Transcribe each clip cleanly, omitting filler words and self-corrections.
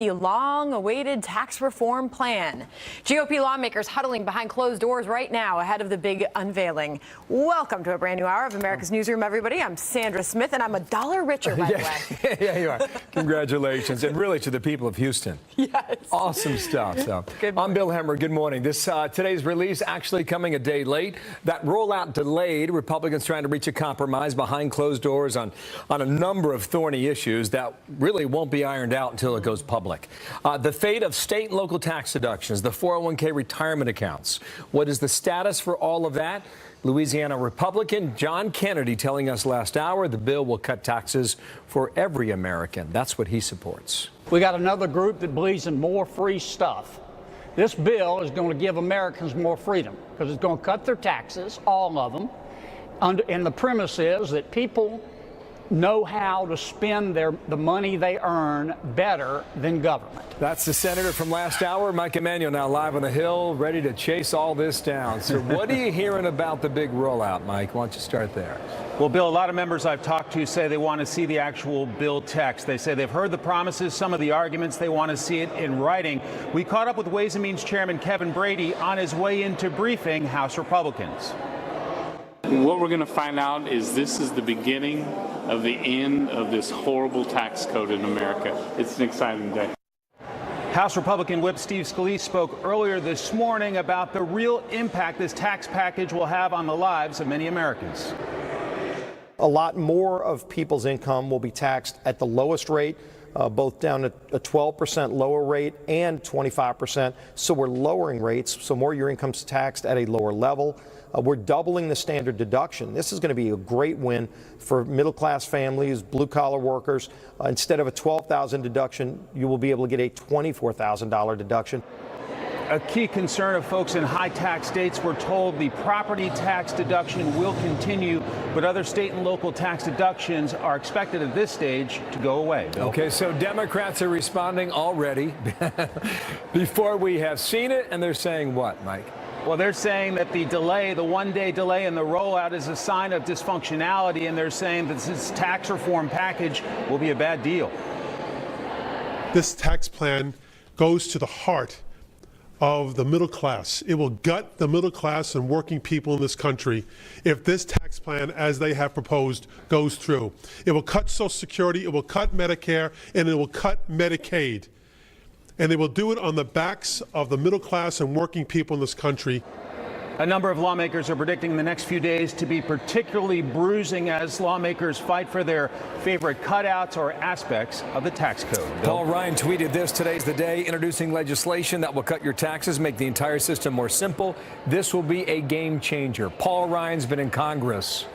The long-awaited tax reform plan. GOP lawmakers huddling behind closed doors right now ahead of the big unveiling. Welcome to a brand new hour of America's Newsroom, everybody. I'm Sandra Smith, and I'm a dollar richer, by the way. Yeah, you are. Congratulations, and really to the people of Houston. Yes. Awesome stuff. So, I'm Bill Hemmer. Good morning. Today's release actually coming a day late. That rollout delayed. Republicans trying to reach a compromise behind closed doors on a number of thorny issues that really won't be ironed out until it goes public. The fate of state and local tax deductions, the 401k retirement accounts. What is the status for all of that? Louisiana Republican John Kennedy telling us last hour the bill will cut taxes for every American. That's what he supports. We got another group that believes in more free stuff. This bill is going to give Americans more freedom because it's going to cut their taxes, all of them. And the premise is that people know how to spend the money they earn better than government. That's the senator from last hour, Mike Emanuel, now live on the Hill, ready to chase all this down. So what are you hearing about the big rollout, Mike? Why don't you start there? Well, Bill, a lot of members I've talked to say they want to see the actual bill text. They say they've heard the promises, some of the arguments, they want to see it in writing. We caught up with Ways and Means Chairman Kevin Brady on his way into briefing House Republicans. What we're going to find out is this is the beginning of the end of this horrible tax code in America. It's an exciting day. House Republican Whip Steve Scalise spoke earlier this morning about the real impact this tax package will have on the lives of many Americans. A lot more of people's income will be taxed at the lowest rate, both down at a 12% lower rate and 25%. So we're lowering rates, so more of your income's taxed at a lower level. We're doubling the standard deduction. This is going to be a great win for middle-class families, blue-collar workers. Instead of a $12,000 deduction, you will be able to get a $24,000 deduction. A key concern of folks in high-tax states, we're told the property tax deduction will continue, but other state and local tax deductions are expected at this stage to go away. Bill? Okay, so Democrats are responding already before we have seen it, and they're saying what, Mike? Well, they're saying that the delay, the one-day delay in the rollout is a sign of dysfunctionality, and they're saying that this tax reform package will be a bad deal. This tax plan goes to the heart of the middle class. It will gut the middle class and working people in this country if this tax plan, as they have proposed, goes through. It will cut Social Security, it will cut Medicare, and it will cut Medicaid. And they will do it on the backs of the middle class and working people in this country. A number of lawmakers are predicting the next few days to be particularly bruising as lawmakers fight for their favorite cutouts or aspects of the tax code. Paul Ryan tweeted this: "Today's the day, introducing legislation that will cut your taxes, make the entire system more simple. This will be a game changer." Paul Ryan's been in Congress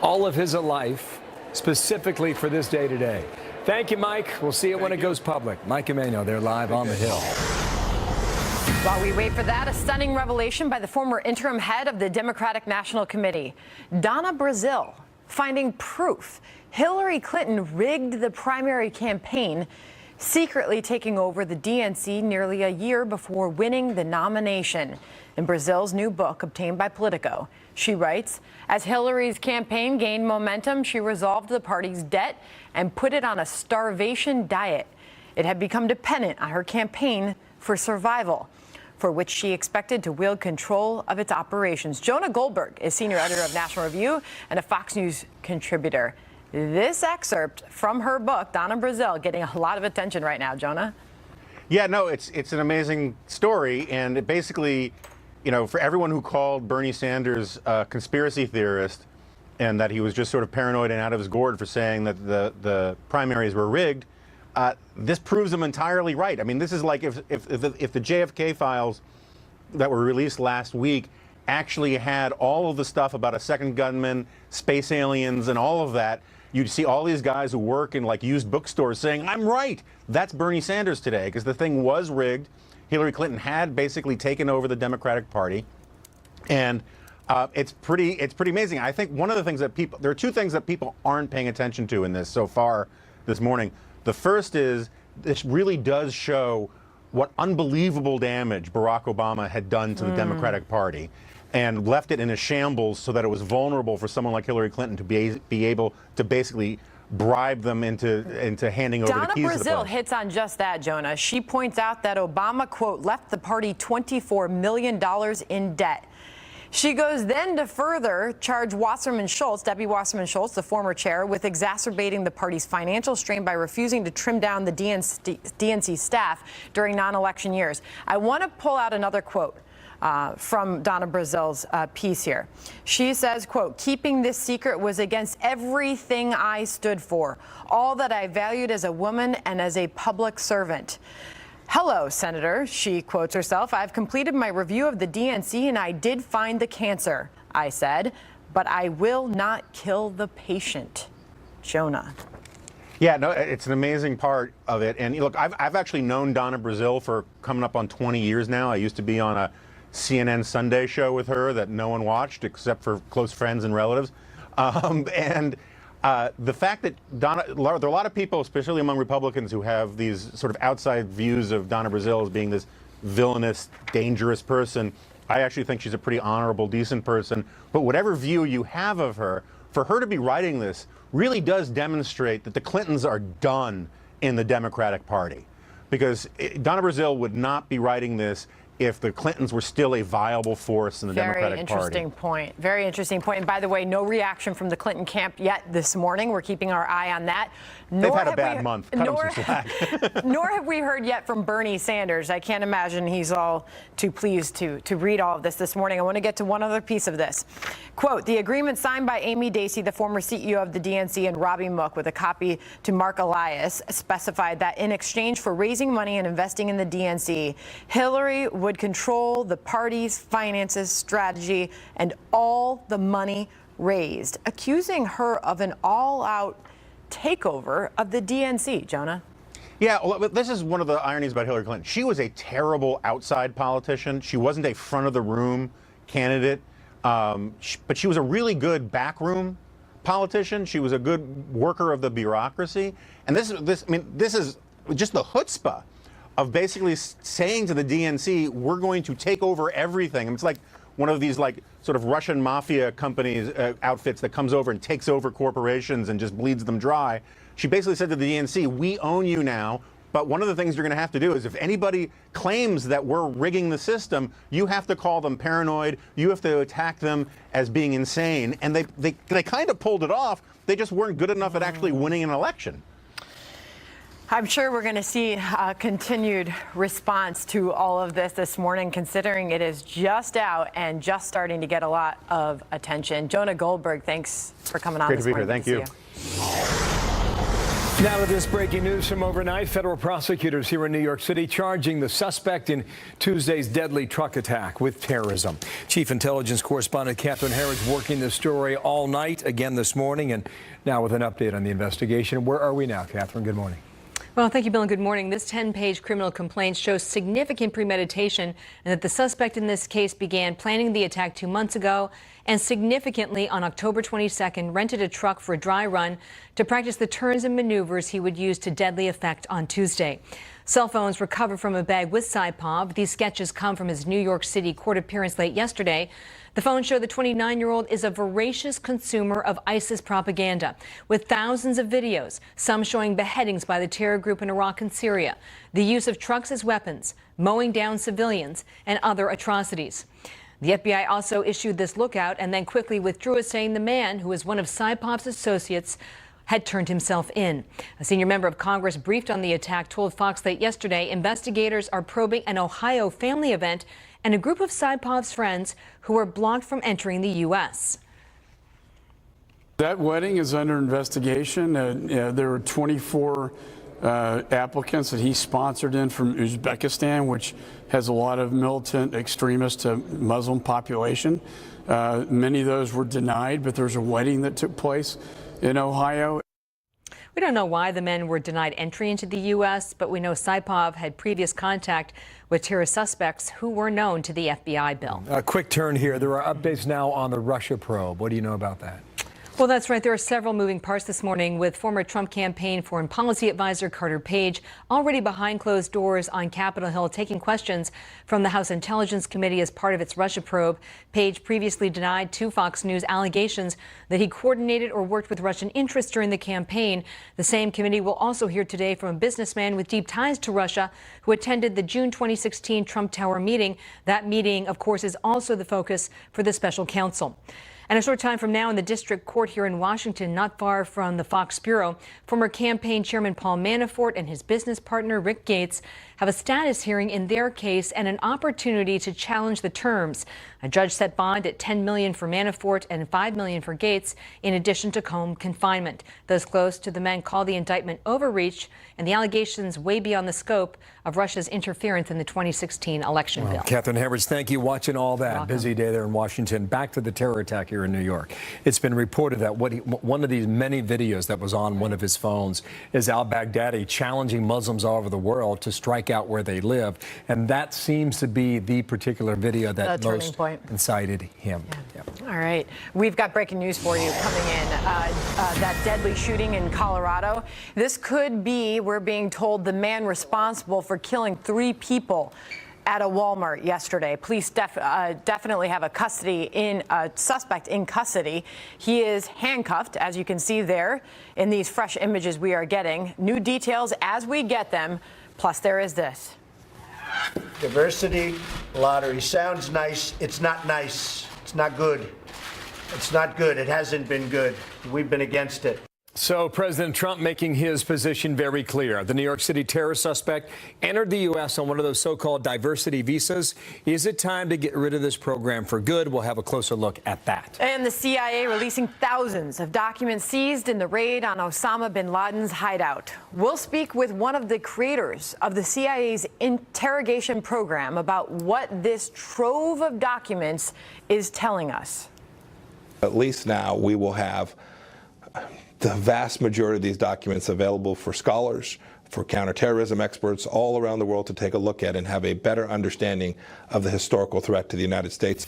all of his life, specifically for this day today. Thank you, Mike. We'll see it when it goes public. Mike Emanuel, they're live on the Hill. While we wait for that, a stunning revelation by the former interim head of the Democratic National Committee, Donna Brazile, finding proof Hillary Clinton rigged the primary campaign, secretly taking over the DNC nearly a year before winning the nomination. In Brazile's new book, obtained by Politico, she writes, as Hillary's campaign gained momentum, she resolved the party's debt and put it on a starvation diet. It had become dependent on her campaign for survival, for which she expected to wield control of its operations. Jonah Goldberg is senior editor of National Review and a Fox News contributor. This excerpt from her book, Donna Brazile, getting a lot of attention right now. Jonah? Yeah, no, it's an amazing story, and it basically, you know, for everyone who called Bernie Sanders a conspiracy theorist and that he was just sort of paranoid and out of his gourd for saying that the primaries were rigged, this proves him entirely right. I mean, this is like if the JFK files that were released last week actually had all of the stuff about a second gunman, space aliens, and all of that, you'd see all these guys who work in like used bookstores saying, I'm right. That's Bernie Sanders today, because the thing was rigged. Hillary Clinton had basically taken over the Democratic Party, and it's pretty amazing. I think one of the things that there are two things that people aren't paying attention to in this so far this morning. The first is this really does show what unbelievable damage Barack Obama had done to the Democratic Party and left it in a shambles so that it was vulnerable for someone like Hillary Clinton to be able to basically bribe them into handing over the Donna keys to the Brazil place. hits on just that, Jonah. She points out that Obama, quote, left the party $24 million in debt. She goes then to further charge Wasserman Schultz, Debbie Wasserman Schultz, the former chair, with exacerbating the party's financial strain by refusing to trim down the DNC staff during non-election years. I want to pull out another quote from Donna Brazil's piece here. She says, quote, keeping this secret was against everything I stood for, all that I valued as a woman and as a public servant. Hello, Senator, she quotes herself. I've completed my review of the DNC and I did find the cancer, I said, but I will not kill the patient. Jonah. Yeah, no, it's an amazing part of it. And look, I've actually known Donna Brazil for coming up on 20 years now. I used to be on a CNN Sunday show with her that no one watched except for close friends and relatives. The fact that there are a lot of people, especially among Republicans, who have these sort of outside views of Donna Brazil as being this villainous, dangerous person. I actually think she's a pretty honorable, decent person. But whatever view you have of her, for her to be writing this really does demonstrate that the Clintons are done in the Democratic Party. Because Donna Brazil would not be writing this if the Clintons were still a viable force in the Democratic Party. Very interesting point. Very interesting point. And by the way, no reaction from the Clinton camp yet this morning. We're keeping our eye on that. They've had a bad month. Cut them some slack. Nor have we heard yet from Bernie Sanders. I can't imagine he's all too pleased to read all of this morning. I want to get to one other piece of this. Quote, the agreement signed by Amy Dacey, the former CEO of the DNC, and Robbie Mook with a copy to Mark Elias specified that in exchange for raising money and investing in the DNC, Hillary would control the party's finances, strategy, and all the money raised, accusing her of an all-out takeover of the DNC. Jonah? Yeah, well, this is one of the ironies about Hillary Clinton. She was a terrible outside politician. She wasn't a front-of-the-room candidate, but she was a really good backroom politician. She was a good worker of the bureaucracy. And this is just the chutzpah of basically saying to the DNC, we're going to take over everything. It's like one of these sort of Russian mafia companies, outfits that comes over and takes over corporations and just bleeds them dry. She basically said to the DNC, we own you now, but one of the things you're going to have to do is if anybody claims that we're rigging the system, you have to call them paranoid, you have to attack them as being insane. And they kind of pulled it off. They just weren't good enough at actually winning an election. I'm sure we're going to see a continued response to all of this morning, considering it is just out and just starting to get a lot of attention. Jonah Goldberg, thanks for coming on this morning. Great to be here. Thank you. Now to this breaking news from overnight. Federal prosecutors here in New York City charging the suspect in Tuesday's deadly truck attack with terrorism. Chief Intelligence Correspondent Catherine Herridge working the story all night, again this morning, and now with an update on the investigation. Where are we now, Catherine? Good morning. Well, thank you, Bill, and good morning. This 10-page criminal complaint shows significant premeditation and that the suspect in this case began planning the attack 2 months ago and significantly on October 22nd rented a truck for a dry run to practice the turns and maneuvers he would use to deadly effect on Tuesday. Cell phones recovered from a bag with Saipov. These sketches come from his New York City court appearance late yesterday. The phones show the 29-year-old is a voracious consumer of ISIS propaganda, with thousands of videos, some showing beheadings by the terror group in Iraq and Syria, the use of trucks as weapons, mowing down civilians, and other atrocities. The FBI also issued this lookout and then quickly withdrew it, saying the man, who is one of Saipov's associates, had turned himself in. A senior member of Congress briefed on the attack told Fox late yesterday investigators are probing an Ohio family event and a group of Saipov's friends who were blocked from entering the U.S. That wedding is under investigation. There were 24 applicants that he sponsored in from Uzbekistan, which has a lot of militant extremist Muslim population. Many of those were denied, but there's a wedding that took place in Ohio. We don't know why the men were denied entry into the U.S., but we know Saipov had previous contact with terrorist suspects who were known to the FBI, Bill. A quick turn here. There are updates now on the Russia probe. What do you know about that? Well, that's right. There are several moving parts this morning, with former Trump campaign foreign policy advisor Carter Page already behind closed doors on Capitol Hill taking questions from the House Intelligence Committee as part of its Russia probe. Page previously denied to Fox News allegations that he coordinated or worked with Russian interests during the campaign. The same committee will also hear today from a businessman with deep ties to Russia who attended the June 2016 Trump Tower meeting. That meeting, of course, is also the focus for the special counsel. And a short time from now in the district court here in Washington, not far from the Fox Bureau, former campaign chairman Paul Manafort and his business partner Rick Gates have a status hearing in their case and an opportunity to challenge the terms. A judge set bond at $10 million for Manafort and $5 million for Gates, in addition to home confinement. Those close to the men call the indictment overreach and the allegations way beyond the scope of Russia's interference in the 2016 election bill. Catherine Hammerich, thank you. Watching all that. Busy day there in Washington. Back to the terror attack here in New York. It's been reported that one of these many videos that was on one of his phones is al-Baghdadi challenging Muslims all over the world to strike out where they live. And that seems to be the particular video that most incited him. Yeah. All right. We've got breaking news for you coming in. That deadly shooting in Colorado. This could be, we're being told, the man responsible for killing 3 people at a Walmart yesterday. Police definitely have a suspect in custody. He is handcuffed, as you can see there in these fresh images we are getting. New details as we get them. Plus, there is this. Diversity lottery sounds nice. It's not nice. It's not good. It's not good. It hasn't been good. We've been against it. So President Trump making his position very clear. The New York City terror suspect entered the U.S. on one of those so-called diversity visas. Is it time to get rid of this program for good? We'll have a closer look at that. And the CIA releasing thousands of documents seized in the raid on Osama bin Laden's hideout. We'll speak with one of the creators of the CIA's interrogation program about what this trove of documents is telling us. At least now we will have the vast majority of these documents available for scholars, for counterterrorism experts all around the world to take a look at and have a better understanding of the historical threat to the United States.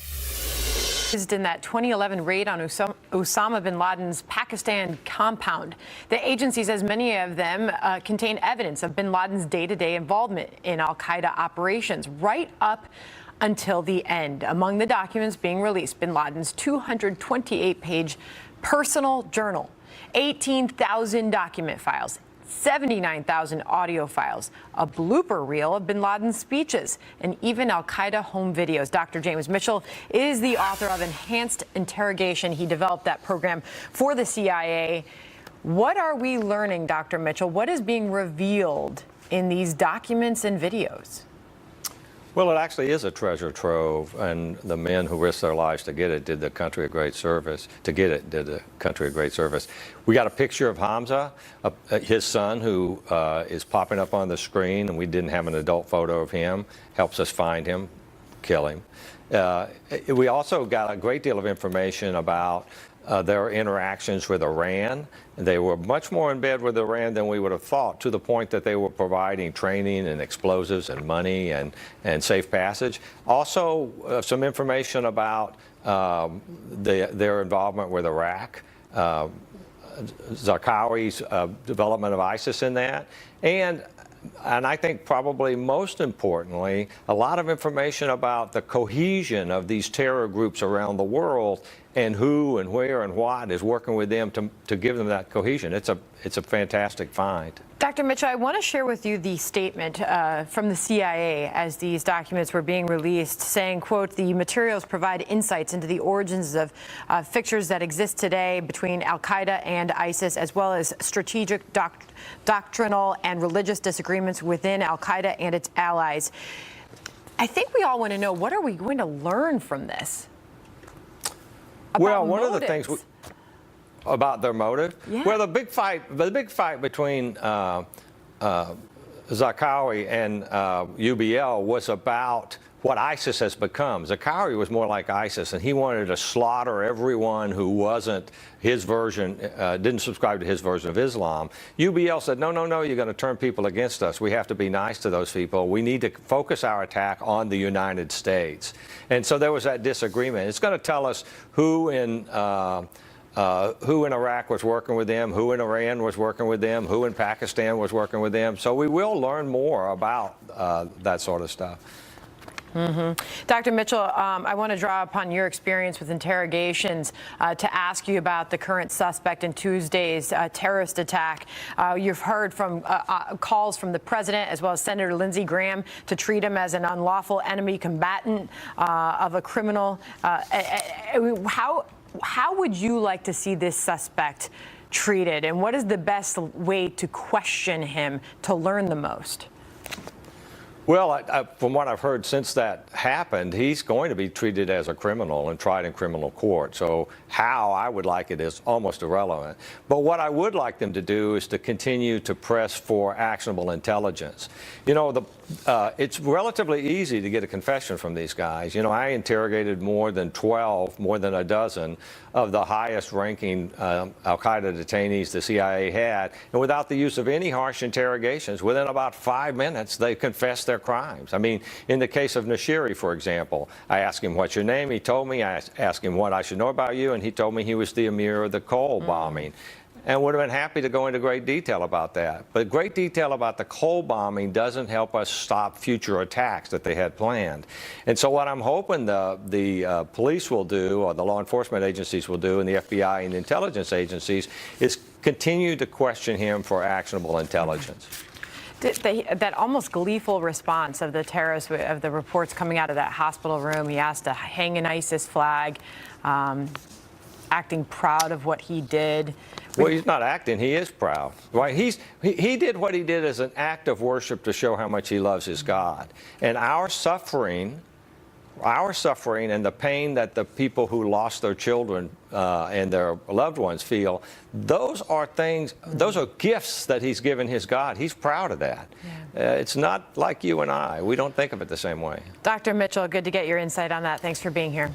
In that 2011 raid on Osama bin Laden's Pakistan compound, the agency says many of them contain evidence of bin Laden's day-to-day involvement in al-Qaeda operations right up until the end. Among the documents being released, bin Laden's 228-page personal journal, 18,000 document files, 79,000 audio files, a blooper reel of bin Laden's speeches, and even al-Qaeda home videos. Dr. James Mitchell is the author of Enhanced Interrogation. He developed that program for the CIA. What are we learning, Dr. Mitchell? What is being revealed in these documents and videos? Well, it actually is a treasure trove, and the men who risked their lives to get it did the country a great service. To get it did the country a great service. We got a picture of Hamza, his son, who is popping up on the screen, and we didn't have an adult photo of him. Helps us find him, kill him. We also got a great deal of information about their interactions with Iran. They were much more in bed with Iran than we would have thought, to the point that they were providing training and explosives and money and safe passage. Also, some information about their involvement with Iraq, Zarqawi's development of ISIS in that, and I think probably most importantly, a lot of information about the cohesion of these terror groups around the world and who and where and what is working with them to give them that cohesion. It's a fantastic find. Dr. Mitchell, I want to share with you the statement from the CIA as these documents were being released, saying, quote, the materials provide insights into the origins of fixtures that exist today between al-Qaeda and ISIS, as well as strategic, doctrinal, and religious disagreements within al-Qaeda and its allies. I think we all want to know, what are we going to learn from this? Well, one of the things about their motive, yeah. Well, the big fight between Zarqawi and UBL was about what ISIS has become. Zarqawi was more like ISIS, and he wanted to slaughter everyone who wasn't his version, didn't subscribe to his version of Islam. UBL said, no, you're going to turn people against us. We have to be nice to those people. We need to focus our attack on the United States. And so there was that disagreement. It's going to tell us who in who in Iraq was working with them, who in Iran was working with them, who in Pakistan was working with them. So we will learn more about that sort of stuff. Dr. Mitchell, I want to draw upon your experience with interrogations to ask you about the current suspect in Tuesday's terrorist attack. You've heard from calls from the president as well as Senator Lindsey Graham to treat him as an unlawful enemy combatant of a criminal. How would you like to see this suspect treated, and what is the best way to question him to learn the most? Well, from what I've heard since that happened, he's going to be treated as a criminal and tried in criminal court. So how I would like it is almost irrelevant. But what I would like them to do is to continue to press for actionable intelligence. You know, it's relatively easy to get a confession from these guys. You know, I interrogated more than a dozen of the highest ranking al-Qaeda detainees the CIA had. And without the use of any harsh interrogations, within about 5 minutes, they confessed their crimes. I mean, in the case of Nashiri, for example, I asked him, what's your name? He told me. I asked him what I should know about you, and he told me he was the emir of the Cole bombing. And would have been happy to go into great detail about that. But great detail about the Cole bombing doesn't help us stop future attacks that they had planned. And so what I'm hoping the police will do, or the law enforcement agencies will do, and the FBI and the intelligence agencies, is continue to question him for actionable intelligence. That almost gleeful response of the terrorists, of the reports coming out of that hospital room, he asked to hang an ISIS flag, acting proud of what he did. Well, he's not acting, he is proud. Right? He did what he did as an act of worship to show how much he loves his God. And our suffering and the pain that the people who lost their children and their loved ones feel, those are gifts that he's given his God. He's proud of that. Yeah. It's not like you and I. We don't think of it the same way. Dr. Mitchell, good to get your insight on that. Thanks for being here.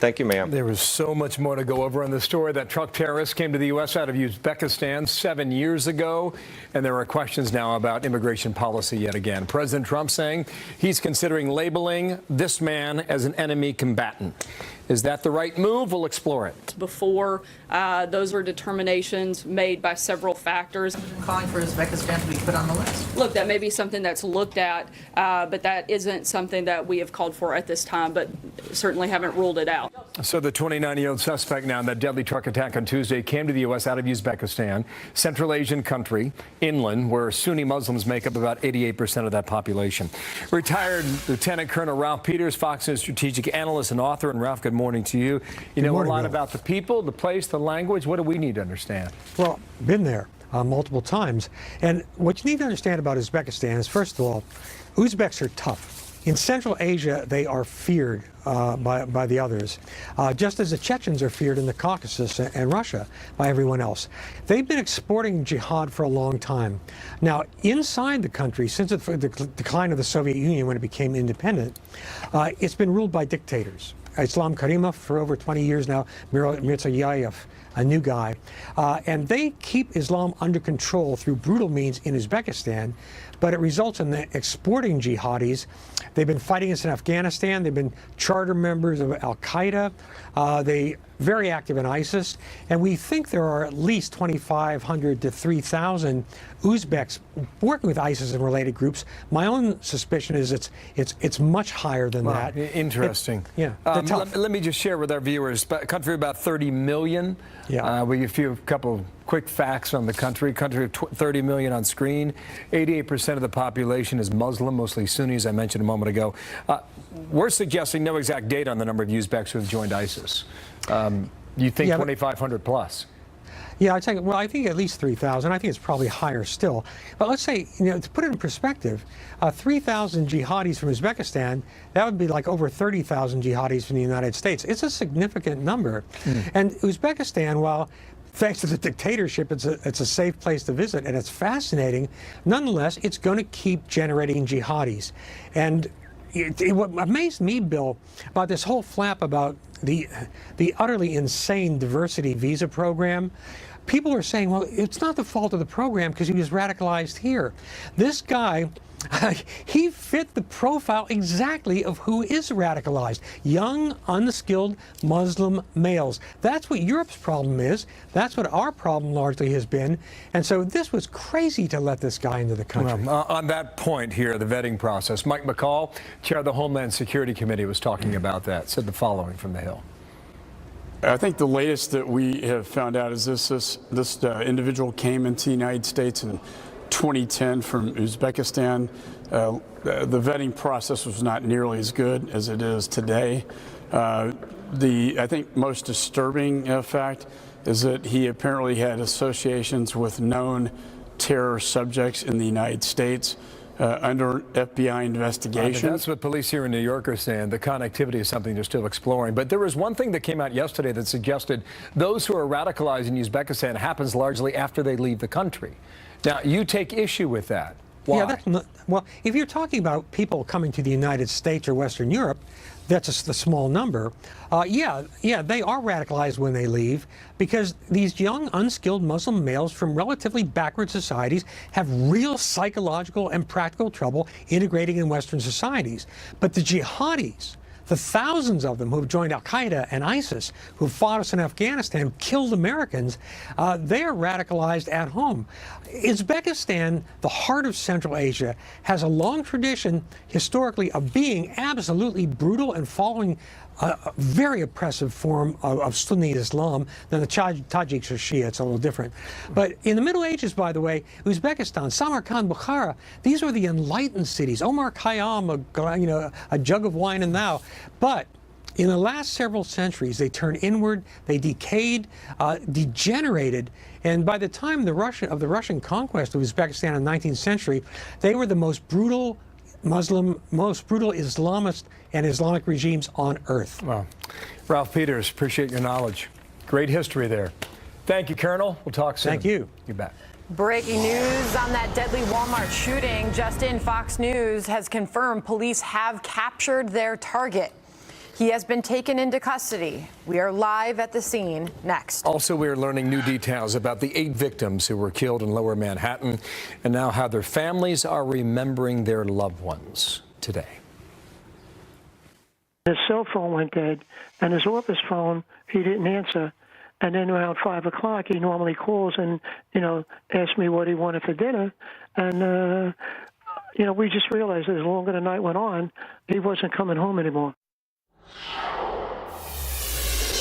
Thank you, ma'am. There was so much more to go over on this story. That truck terrorist came to the U.S. out of Uzbekistan 7 years ago, and there are questions now about immigration policy yet again. President Trump saying he's considering labeling this man as an enemy combatant. Is that the right move? We'll explore it. Before, those were determinations made by several factors. Calling for Uzbekistan to be put on the list. Look, that may be something that's looked at, but that isn't something that we have called for at this time, but certainly haven't ruled it out. So the 29-year-old suspect now in that deadly truck attack on Tuesday came to the U.S. out of Uzbekistan, Central Asian country, inland, where Sunni Muslims make up about 88% of that population. Retired Lieutenant Colonel Ralph Peters, Fox News strategic analyst and author. And Ralph, good morning to you. You know a lot about the people, the place, the language. What do we need to understand? Well, been there multiple times. And what you need to understand about Uzbekistan is, first of all, Uzbeks are tough. In Central Asia, they are feared by the others, just as the Chechens are feared in the Caucasus and Russia by everyone else. They've been exporting jihad for a long time. Now, inside the country, since the decline of the Soviet Union when it became independent, it's been ruled by dictators. Islam Karimov for over 20 years now, Mirziyoyev, a new guy. And they keep Islam under control through brutal means in Uzbekistan, but it results in the exporting jihadis. They've been fighting us in Afghanistan. They've been charter members of al-Qaeda. They very active in ISIS. And we think there are at least 2,500 to 3,000 Uzbeks working with ISIS and related groups. My own suspicion is it's much higher than that. Interesting. Let me just share with our viewers, a country of about 30 million. Yeah. We give you a couple of quick facts on the country. Country of 30 million on screen. 88% of the population is Muslim, mostly Sunni, as I mentioned a moment ago. We're suggesting no exact data on the number of Uzbeks who have joined ISIS. You think 2,500 plus? Yeah, I think at least 3,000. I think it's probably higher still. But let's say, to put it in perspective, 3,000 jihadis from Uzbekistan, that would be like over 30,000 jihadis from the United States. It's a significant number. And Uzbekistan, while thanks to the dictatorship, it's a safe place to visit and it's fascinating, nonetheless, it's going to keep generating jihadis. And what amazed me, Bill, about this whole flap about the utterly insane diversity visa program, people are saying, well, it's not the fault of the program because he was radicalized here. This guy He fit the profile exactly of who is radicalized. Young, unskilled Muslim males. That's what Europe's problem is. That's what our problem largely has been. And so this was crazy to let this guy into the country. Well, on that point here, the vetting process, Mike McCall, chair of the Homeland Security Committee, was talking about that, said the following from the Hill. I think the latest that we have found out is this individual came into the United States in 2010 from Uzbekistan. The vetting process was not nearly as good as it is today. I think most disturbing fact is that he apparently had associations with known terror subjects in the United States. Under FBI investigation. That's what police here in New York are saying. The connectivity is something they're still exploring. But there was one thing that came out yesterday that suggested those who are radicalized in Uzbekistan happens largely after they leave the country. Now, you take issue with that. Why? Yeah, well, if you're talking about people coming to the United States or Western Europe, that's just a small number. Yeah, they are radicalized when they leave because these young, unskilled Muslim males from relatively backward societies have real psychological and practical trouble integrating in Western societies. But the jihadis, the thousands of them who have joined Al-Qaeda and ISIS, who fought us in Afghanistan, killed Americans, they are radicalized at home. Uzbekistan, the heart of Central Asia, has a long tradition historically of being absolutely brutal and following a very oppressive form of Sunni Islam. Than the Tajiks or Shia, it's a little different. But in the Middle Ages, by the way, Uzbekistan, Samarkand, Bukhara, these were the enlightened cities. Omar Khayyam, a jug of wine and thou. But in the last several centuries, they turned inward, they decayed, degenerated, and by the time of the Russian conquest of Uzbekistan in the 19th century, they were the most brutal Islamist and Islamic regimes on earth. Wow. Ralph Peters, appreciate your knowledge. Great history there. Thank you, Colonel. We'll talk soon. Thank you. You bet. Breaking news on that deadly Walmart shooting. Just in, Fox News has confirmed police have captured their target. He has been taken into custody. We are live at the scene next. Also, we are learning new details about the 8 victims who were killed in Lower Manhattan and now how their families are remembering their loved ones today. His cell phone went dead, and his office phone, he didn't answer. And then around 5 o'clock, he normally calls and, asks me what he wanted for dinner. And, we just realized as longer the night went on, he wasn't coming home anymore.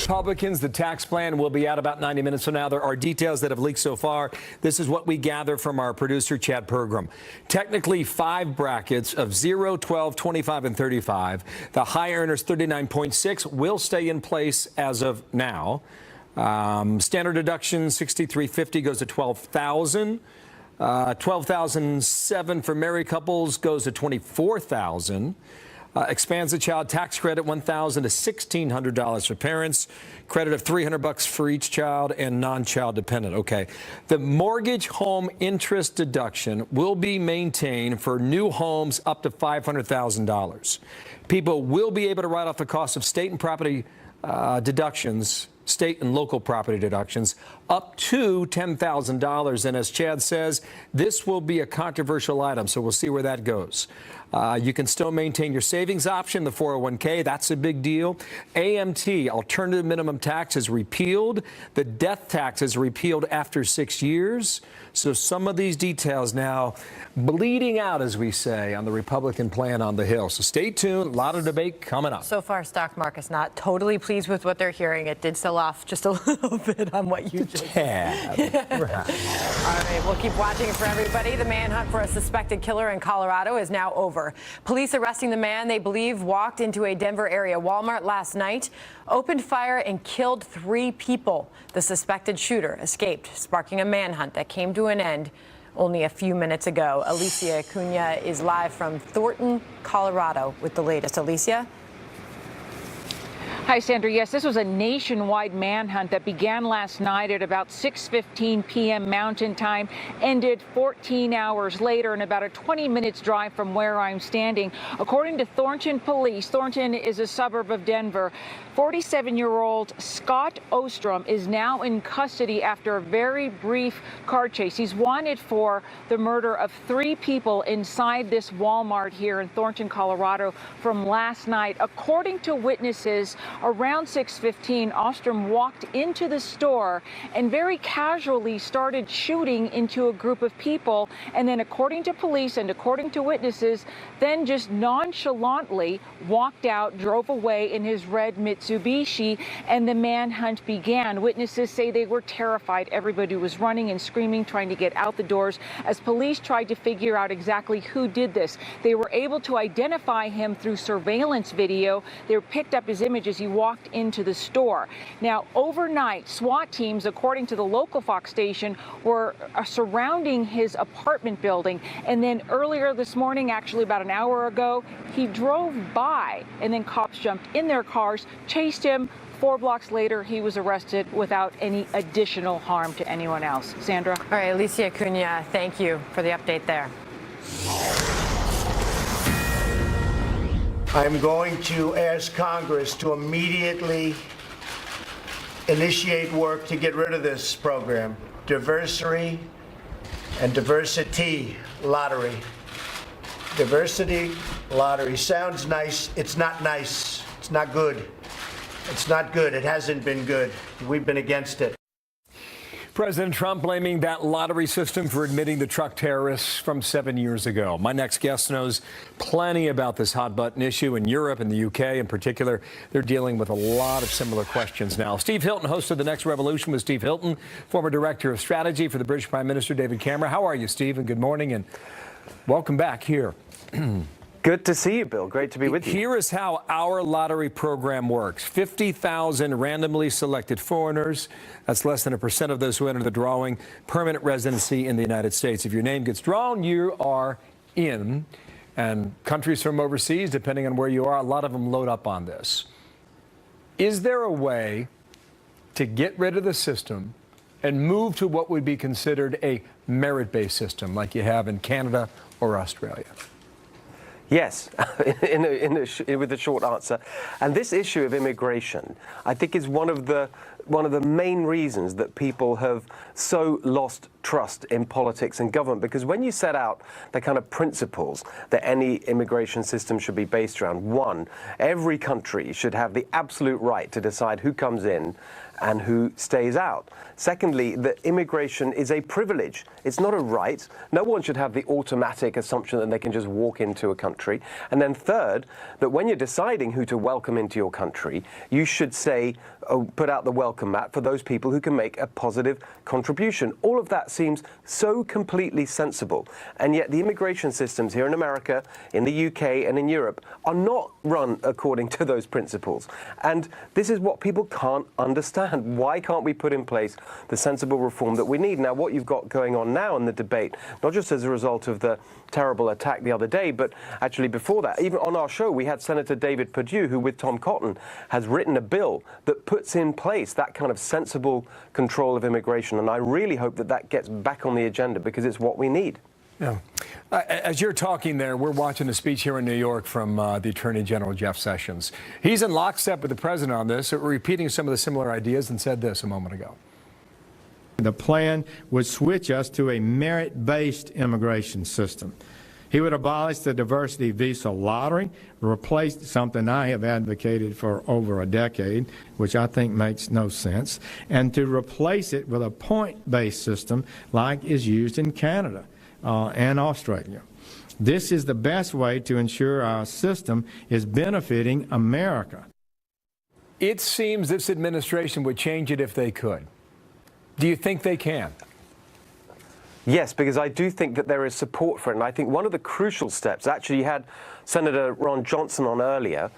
Republicans, the tax plan will be out about 90 minutes from now. There are details that have leaked so far. This is what we gather from our producer, Chad Pergram. Technically, 5 brackets of 0, 12, 25, and 35. The high earners, 39.6, will stay in place as of now. Standard deduction, 6,350 goes to 12,000. 12,007 for married couples goes to 24,000. Expands the child tax credit, $1,000 to $1,600 for parents. Credit of $300 for each child and non-child dependent. Okay. The mortgage home interest deduction will be maintained for new homes up to $500,000. People will be able to write off the cost of state and property deductions, state and local property deductions, up to $10,000. And as Chad says, this will be a controversial item, so we'll see where that goes. You can still maintain your savings option, the 401k. That's a big deal. AMT, alternative minimum tax, is repealed. The death tax is repealed after 6 years. So some of these details now bleeding out, as we say, on the Republican plan on the Hill. So stay tuned. A lot of debate coming up. So far, stock market's not totally pleased with what they're hearing. It did sell off just a little bit on what you just said. All right, we'll keep watching it for everybody. The manhunt for a suspected killer in Colorado is now over. Police arresting the man they believe walked into a Denver area Walmart last night, opened fire and killed 3 people. The suspected shooter escaped, sparking a manhunt that came to an end only a few minutes ago. Alicia Cunha is live from Thornton, Colorado with the latest. Alicia? Hi, Sandra. Yes, this was a nationwide manhunt that began last night at about 6:15 p.m. Mountain Time, ended 14 hours later in about a 20 minutes drive from where I'm standing. According to Thornton police, Thornton is a suburb of Denver. 47-year-old Scott Ostrom is now in custody after a very brief car chase. He's wanted for the murder of 3 people inside this Walmart here in Thornton, Colorado from last night. According to witnesses, around 6:15, Ostrom walked into the store and very casually started shooting into a group of people. And then, according to police and according to witnesses, then just nonchalantly walked out, drove away in his red Mitsubishi, and the manhunt began. Witnesses say they were terrified. Everybody was running and screaming, trying to get out the doors as police tried to figure out exactly who did this. They were able to identify him through surveillance video. They picked up his image as he walked into the store. Now, overnight, SWAT teams, according to the local Fox station, were surrounding his apartment building. And then earlier this morning, actually about an hour ago, he drove by and then cops jumped in their cars, chased him. 4 blocks later, he was arrested without any additional harm to anyone else. Sandra? All right, Alicia Cunha, thank you for the update there. I'm going to ask Congress to immediately initiate work to get rid of this program. Diversity lottery. Diversity lottery. Sounds nice. It's not nice. It's not good. It's not good. It hasn't been good. We've been against it. President Trump blaming that lottery system for admitting the truck terrorists from 7 years ago. My next guest knows plenty about this hot button issue in Europe and the UK in particular. They're dealing with a lot of similar questions now. Steve Hilton, host of The Next Revolution with Steve Hilton, former director of strategy for the British Prime Minister David Cameron. How are you, Steve? And good morning and welcome back here. Good to see you, Bill. Great to be with you. Here is how our lottery program works. 50,000 randomly selected foreigners. That's less than 1% of those who enter the drawing. Permanent residency in the United States. If your name gets drawn, you are in. And countries from overseas, depending on where you are, a lot of them load up on this. Is there a way to get rid of the system and move to what would be considered a merit-based system like you have in Canada or Australia? Yes, with a short answer. And this issue of immigration, I think, is one of the main reasons that people have so lost trust in politics and government, because when you set out the kind of principles that any immigration system should be based around, one, every country should have the absolute right to decide who comes in and who stays out. Secondly, that immigration is a privilege. It's not a right. No one should have the automatic assumption that they can just walk into a country. And then third, that when you're deciding who to welcome into your country, you should say, put out the welcome mat for those people who can make a positive contribution. All of that seems so completely sensible. And yet the immigration systems here in America, in the UK, and in Europe are not run according to those principles. And this is what people can't understand. Why can't we put in place the sensible reform that we need? Now, what you've got going on now in the debate, not just as a result of the terrible attack the other day, but actually before that, even on our show, we had Senator David Perdue, who with Tom Cotton has written a bill that puts in place that kind of sensible control of immigration. And I really hope that that gets back on the agenda, because it's what we need. Yeah. As you're talking there, we're watching a speech here in New York from the Attorney General, Jeff Sessions. He's in lockstep with the president on this, repeating some of the similar ideas, and said this a moment ago. The plan would switch us to a merit-based immigration system. He would abolish the diversity visa lottery, replace something I have advocated for over a decade, which I think makes no sense, and to replace it with a point-based system like is used in Canada and Australia. This is the best way to ensure our system is benefiting America. It seems this administration would change it if they could. Do you think they can? Yes, because I do think that there is support for it. And I think one of the crucial steps, actually you had Senator Ron Johnson on earlier,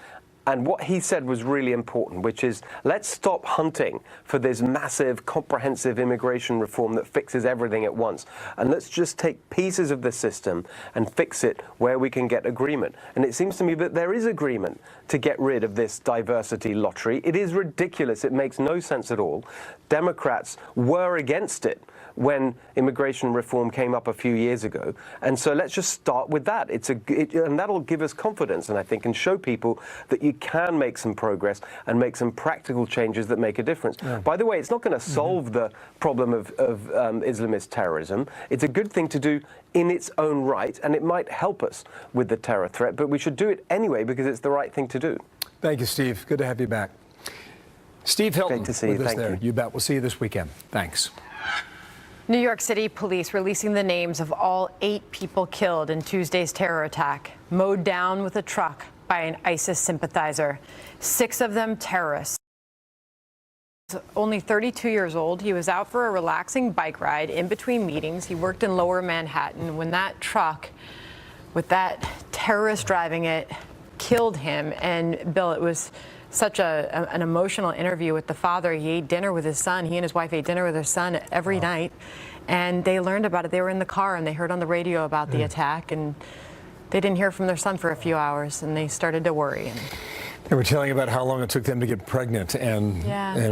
And what he said was really important, which is let's stop hunting for this massive, comprehensive immigration reform that fixes everything at once. And let's just take pieces of the system and fix it where we can get agreement. And it seems to me that there is agreement to get rid of this diversity lottery. It is ridiculous. It makes no sense at all. Democrats were against it when immigration reform came up a few years ago. And so let's just start with that. And that'll give us confidence, and I think, and show people that you can make some progress and make some practical changes that make a difference. Yeah. By the way, it's not going to solve the problem of Islamist terrorism. It's a good thing to do in its own right, and it might help us with the terror threat, but we should do it anyway because it's the right thing to do. Thank you, Steve. Good to have you back. Steve Hilton Great to see you. with us Thank there. you. You bet. We'll see you this weekend. Thanks. New York City police releasing the names of all 8 people killed in Tuesday's terror attack, mowed down with a truck by an ISIS sympathizer. 6 of them terrorists. Only 32 years old, he was out for a relaxing bike ride in between meetings. He worked in Lower Manhattan when that truck, with that terrorist driving it, killed him. And Bill, it was such an emotional interview with the father. He ate dinner with his son. He and his wife ate dinner with their son every night. And they learned about it. They were in the car and they heard on the radio about the attack. And they didn't hear from their son for a few hours. And they started to worry. They were telling about how long it took them to get pregnant. And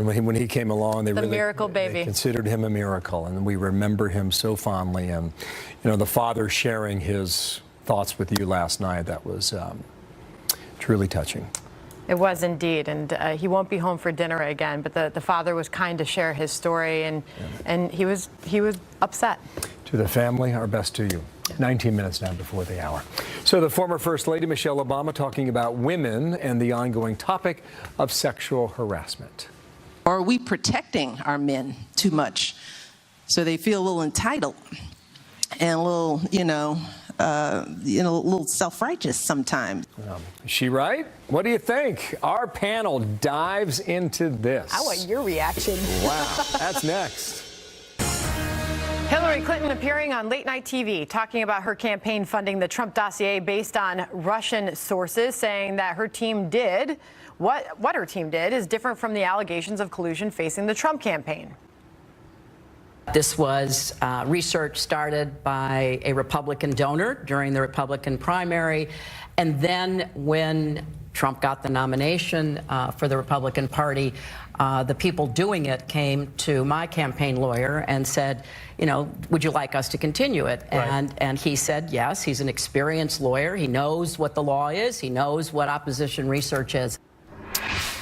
when he came along, they miracle baby. They considered him a miracle. And we remember him so fondly. And, you know, the father sharing his thoughts with you last night, that was truly touching. It was indeed, and he won't be home for dinner again. But the father was kind to share his story, and he was upset. To the family, our best to you. 19 minutes now before the hour. So the former First Lady Michelle Obama talking about women and the ongoing topic of sexual harassment. Or are we protecting our men too much, so they feel a little entitled and a little, a little self-righteous sometimes? Is she right? What do you think? Our panel dives into this. I want your reaction. Wow, that's next. Hillary Clinton appearing on late night TV, talking about her campaign funding the Trump dossier based on Russian sources, saying that her team did what her team did is different from the allegations of collusion facing the Trump campaign. This was research started by a Republican donor during the Republican primary. And then when Trump got the nomination for the Republican Party, the people doing it came to my campaign lawyer and said, would you like us to continue it? Right. And he said, yes, he's an experienced lawyer. He knows what the law is. He knows what opposition research is.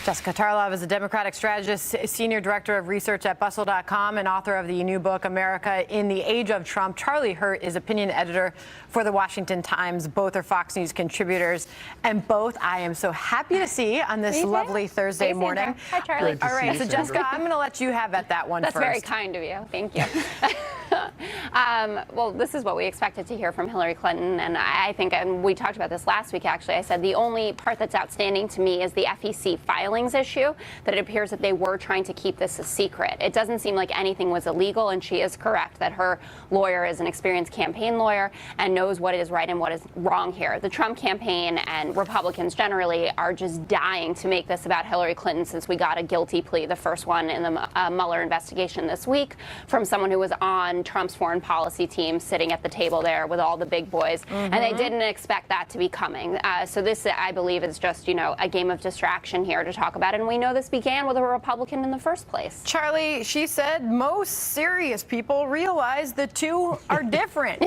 Jessica Tarlov is a Democratic strategist, senior director of research at Bustle.com, and author of the new book, America in the Age of Trump. Charlie Hurt is opinion editor for the Washington Times. Both are Fox News contributors, and both I am so happy to see on this lovely Thursday morning. Hi, Charlie. All right, so Jessica, I'm going to let you have at that one That's first. very kind of you. Thank you. Well, this is what we expected to hear from Hillary Clinton, and I think, and we talked about this last week, actually. I said the only part that's outstanding to me is the FEC filings issue, that it appears that they were trying to keep this a secret. It doesn't seem like anything was illegal, and she is correct that her lawyer is an experienced campaign lawyer and knows what is right and what is wrong here. The Trump campaign and Republicans generally are just dying to make this about Hillary Clinton since we got a guilty plea, the first one in the Mueller investigation this week, from someone who was on Trump's foreign policy team sitting at the table there with all the big boys. And they didn't expect that to be coming. So this, I believe, is just, a game of distraction here to talk about. And we know this began with a Republican in the first place. Charlie, she said most serious people realize the two are different.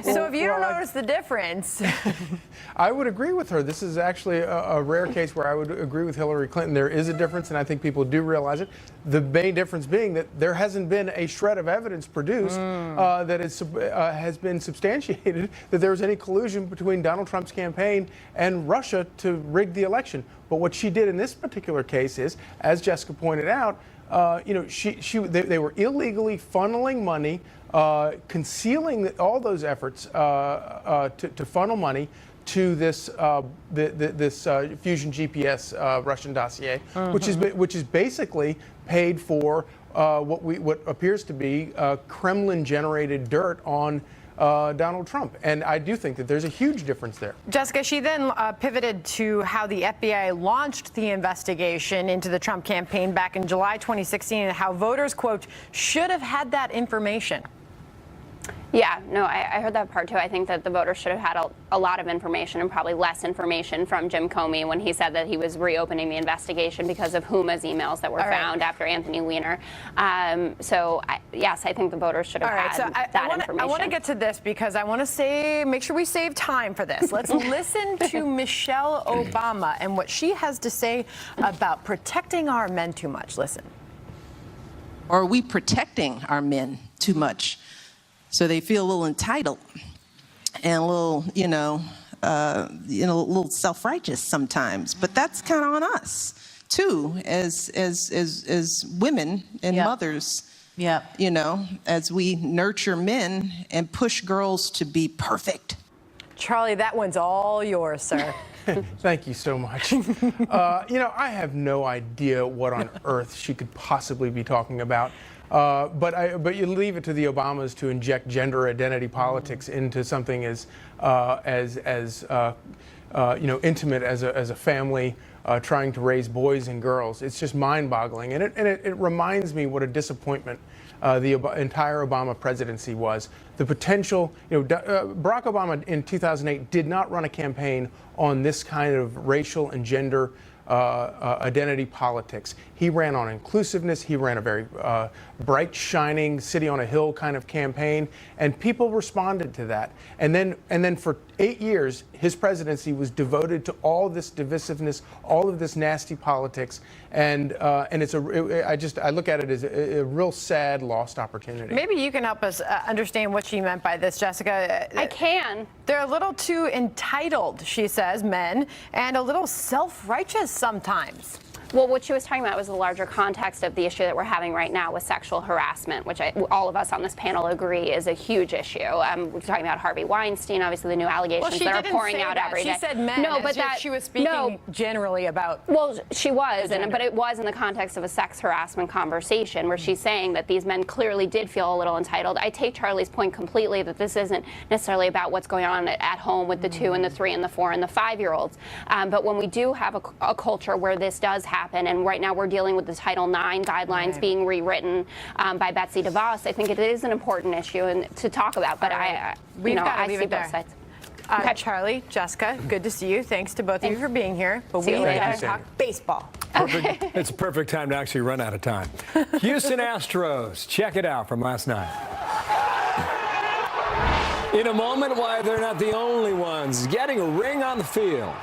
So if you don't notice the difference. I would agree with her. This is actually a rare case where I would agree with Hillary Clinton. There is a difference, and I think people do realize it. The main difference being that there hasn't been a shred of evidence produced that has been substantiated that there was any collusion between Donald Trump's campaign and Russia to rig the election. But what she did in this particular case is, as Jessica pointed out, they were illegally funneling money, concealing all those efforts to funnel money to this Fusion GPS Russian dossier, which is basically paid for what appears to be Kremlin-generated dirt on Donald Trump. And I do think that there's a huge difference there. Jessica, she then pivoted to how the FBI launched the investigation into the Trump campaign back in July 2016 and how voters, quote, should have had that information. Yeah, no, I heard that part too. I think that the voters should have had a lot of information and probably less information from Jim Comey when he said that he was reopening the investigation because of Huma's emails that were found after Anthony Weiner. Yes, I think the voters should have had that information. I want to get to this because I want to make sure we save time for this. Let's listen to Michelle Obama and what she has to say about protecting our men too much. Listen. Or are we protecting our men too much? So they feel a little entitled and a little, a little self-righteous sometimes. But that's kind of on us too, as women and mothers. Yeah. As we nurture men and push girls to be perfect. Charlie, that one's all yours, sir. Thank you so much. I have no idea what on earth she could possibly be talking about. But you leave it to the Obamas to inject gender identity politics into something as intimate as a family trying to raise boys and girls. It's just mind-boggling, and it reminds me what a disappointment the entire Obama presidency was. The potential, Barack Obama in 2008 did not run a campaign on this kind of racial and gender identity politics. He ran on inclusiveness. He ran a very bright, shining, city on a hill kind of campaign, and people responded to that. And then for 8 years, his presidency was devoted to all this divisiveness, all of this nasty politics, and I look at it as a real sad, lost opportunity. Maybe you can help us understand what she meant by this, Jessica. I can. They're a little too entitled, she says, men, and a little self-righteous sometimes. Well, what she was talking about was the larger context of the issue that we're having right now with sexual harassment, which all of us on this panel agree is a huge issue. We're talking about Harvey Weinstein, obviously the new allegations that are pouring out every day. She said men. No, but she was speaking generally about. Well, she was, but it was in the context of a sex harassment conversation where she's saying that these men clearly did feel a little entitled. I take Charlie's point completely that this isn't necessarily about what's going on at home with the 2 and the 3 and the 4 and the 5-year-olds. But when we do have a culture where this does happen, and right now we're dealing with the Title IX guidelines being rewritten by Betsy DeVos, I think it is an important issue to talk about. But I see both sides. Charlie, Jessica, good to see you. Thanks to both of you for being here. But we got to talk baseball. It's a perfect time to actually run out of time. Houston Astros, check it out from last night. In a moment, why they're not the only ones getting a ring on the field.